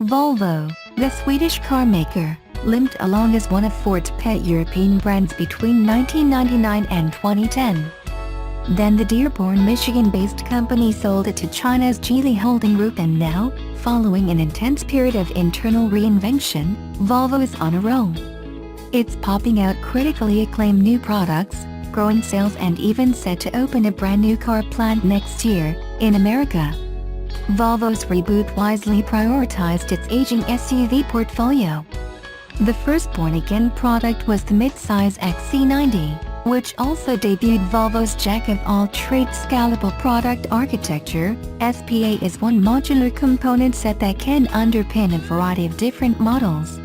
Volvo, the Swedish car maker, limped along as one of Ford's pet European brands between 1999 and 2010. Then the Dearborn, Michigan-based company sold it to China's Geely Holding Group, and now, following an intense period of internal reinvention, Volvo is on a roll. It's popping out critically acclaimed new products, growing sales, and even set to open a brand new car plant next year, in America. Volvo's reboot wisely prioritized its aging SUV portfolio. The first born-again product was the mid-size XC90, which also debuted Volvo's jack-of-all-trades scalable product architecture. SPA is one modular component set that can underpin a variety of different models.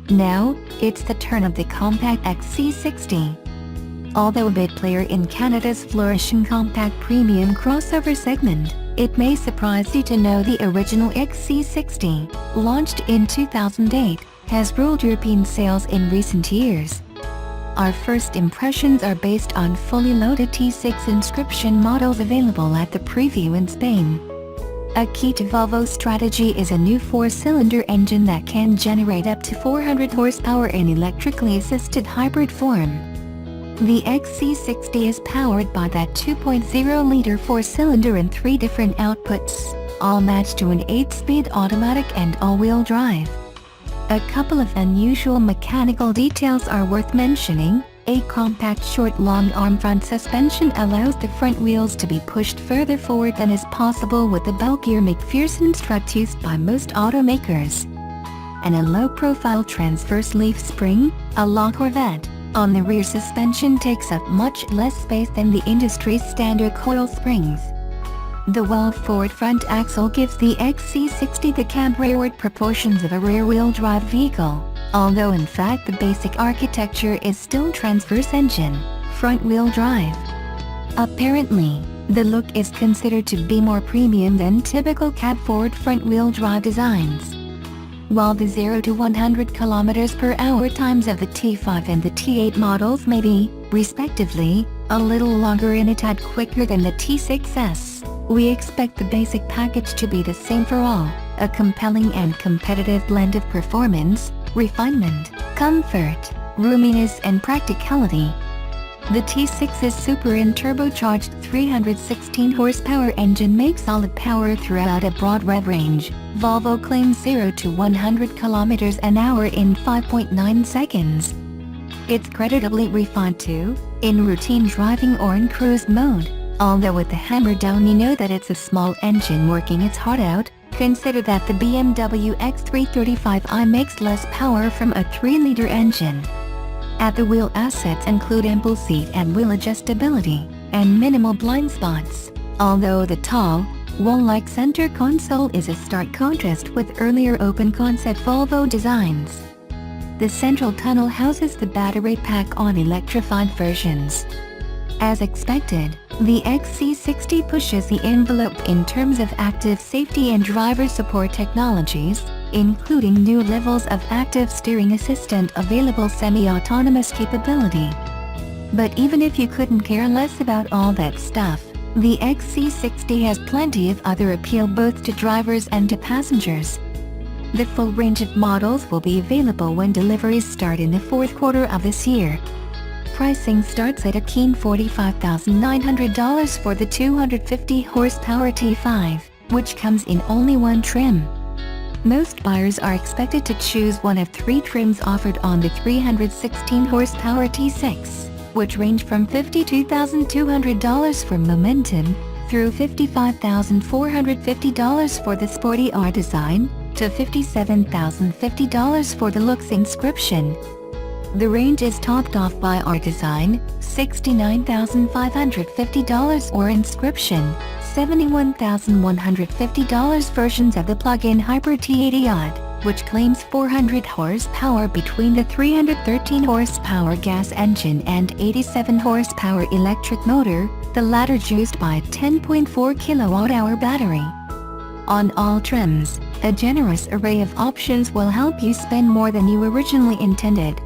Now, it's the turn of the compact XC60. Although a big player in Canada's flourishing compact premium crossover segment, it may surprise you to know the original XC60, launched in 2008, has ruled European sales in recent years. Our first impressions are based on fully loaded T6 inscription models available at the preview in Spain. A key to Volvo's strategy is a new 4-cylinder engine that can generate up to 400 horsepower in electrically assisted hybrid form. The XC60 is powered by that 2.0-liter 4-cylinder in 3 different outputs, all matched to an 8-speed automatic and all-wheel drive. A couple of unusual mechanical details are worth mentioning. A compact short-long arm front suspension allows the front wheels to be pushed further forward than is possible with the bulkier McPherson strut used by most automakers. And a low-profile transverse leaf spring, a la Corvette, on the rear suspension takes up much less space than the industry's standard coil springs. The well-forward front axle gives the XC60 the cab-rearward proportions of a rear-wheel drive vehicle, although in fact the basic architecture is still transverse engine, front-wheel drive. Apparently, the look is considered to be more premium than typical cab-forward front-wheel drive designs. While the 0 to 100 km/h times of the T5 and the T8 models may be, respectively, a little longer and a tad quicker than the T6s, we expect the basic package to be the same for all, a compelling and competitive blend of performance, refinement, comfort, roominess, and practicality. The T6's super turbocharged 316 horsepower engine makes solid power throughout a broad rev range. Volvo claims 0 to 100 km/h in 5.9 seconds. It's creditably refined too, in routine driving or in cruise mode. Although with the hammer down you know that it's a small engine working its heart out. Consider that the BMW X335i makes less power from a 3-liter engine. At the wheel assets include ample seat and wheel adjustability, and minimal blind spots, although the tall, wall-like center console is a stark contrast with earlier open-concept Volvo designs. The central tunnel houses the battery pack on electrified versions. As expected, the XC60 pushes the envelope in terms of active safety and driver support technologies, including new levels of active steering assistant available semi-autonomous capability. But even if you couldn't care less about all that stuff, the XC60 has plenty of other appeal both to drivers and to passengers. The full range of models will be available when deliveries start in the fourth quarter of this year. Pricing starts at a keen $45,900 for the 250 horsepower T5, which comes in only one trim. Most buyers are expected to choose one of 3 trims offered on the 316 horsepower T6, which range from $52,200 for Momentum, through $55,450 for the Sporty R design, to $57,050 for the Looks inscription. The range is topped off by R design, $69,550 or inscription, $71,150 versions of the plug-in hybrid T80i, which claims 400 horsepower between the 313 horsepower gas engine and 87 horsepower electric motor, the latter juiced by a 10.4 kWh battery. On all trims, a generous array of options will help you spend more than you originally intended.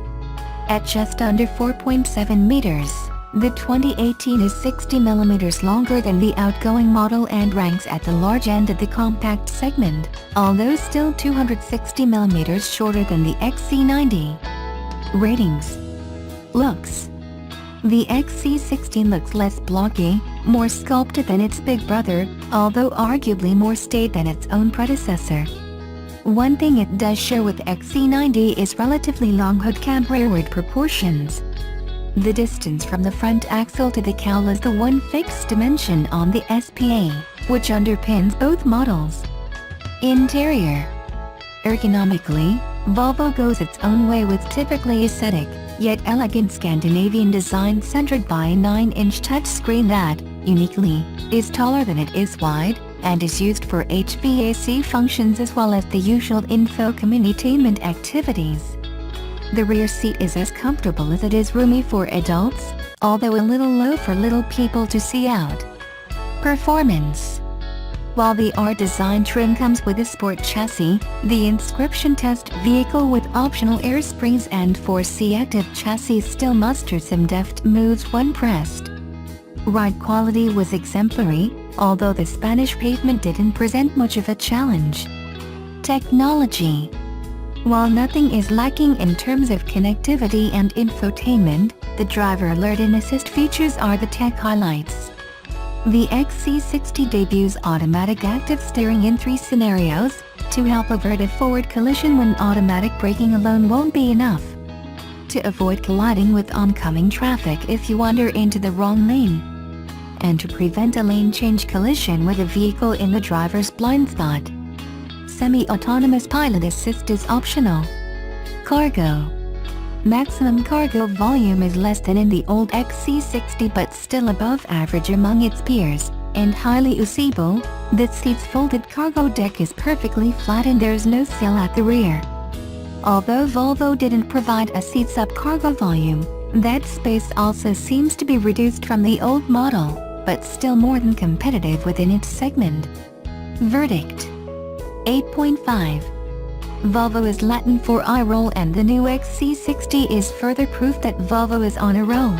At just under 4.7 meters, The 2018 is 60mm longer than the outgoing model and ranks at the large end of the compact segment, although still 260mm shorter than the XC90. Ratings. Looks. The XC60 looks less blocky, more sculpted than its big brother, although arguably more staid than its own predecessor. One thing it does share with XC90 is relatively long hood cab rearward proportions. The distance from the front axle to the cowl is the one fixed dimension on the SPA, which underpins both models. Interior. Ergonomically, Volvo goes its own way with typically aesthetic, yet elegant Scandinavian design centered by a 9-inch touchscreen that, uniquely, is taller than it is wide, and is used for HVAC functions as well as the usual infotainment activities. The rear seat is as comfortable as it is roomy for adults, although a little low for little people to see out. Performance. While the R-Design trim comes with a sport chassis, the Inscription test vehicle with optional air springs and 4C active chassis still musters some deft moves when pressed. Ride quality was exemplary, although the Spanish pavement didn't present much of a challenge. Technology. While nothing is lacking in terms of connectivity and infotainment, the driver alert and assist features are the tech highlights. The XC60 debuts automatic active steering in 3 scenarios, to help avert a forward collision when automatic braking alone won't be enough. To avoid colliding with oncoming traffic if you wander into the wrong lane. And to prevent a lane change collision with a vehicle in the driver's blind spot. Semi-autonomous pilot assist is optional. Cargo. Maximum cargo volume is less than in the old XC60 but still above average among its peers, and highly usable. The seat's folded cargo deck is perfectly flat and there's no sill at the rear. Although Volvo didn't provide a seats-up cargo volume, that space also seems to be reduced from the old model, but still more than competitive within its segment. Verdict. 8.5. Volvo is Latin for eye roll, and the new XC60 is further proof that Volvo is on a roll.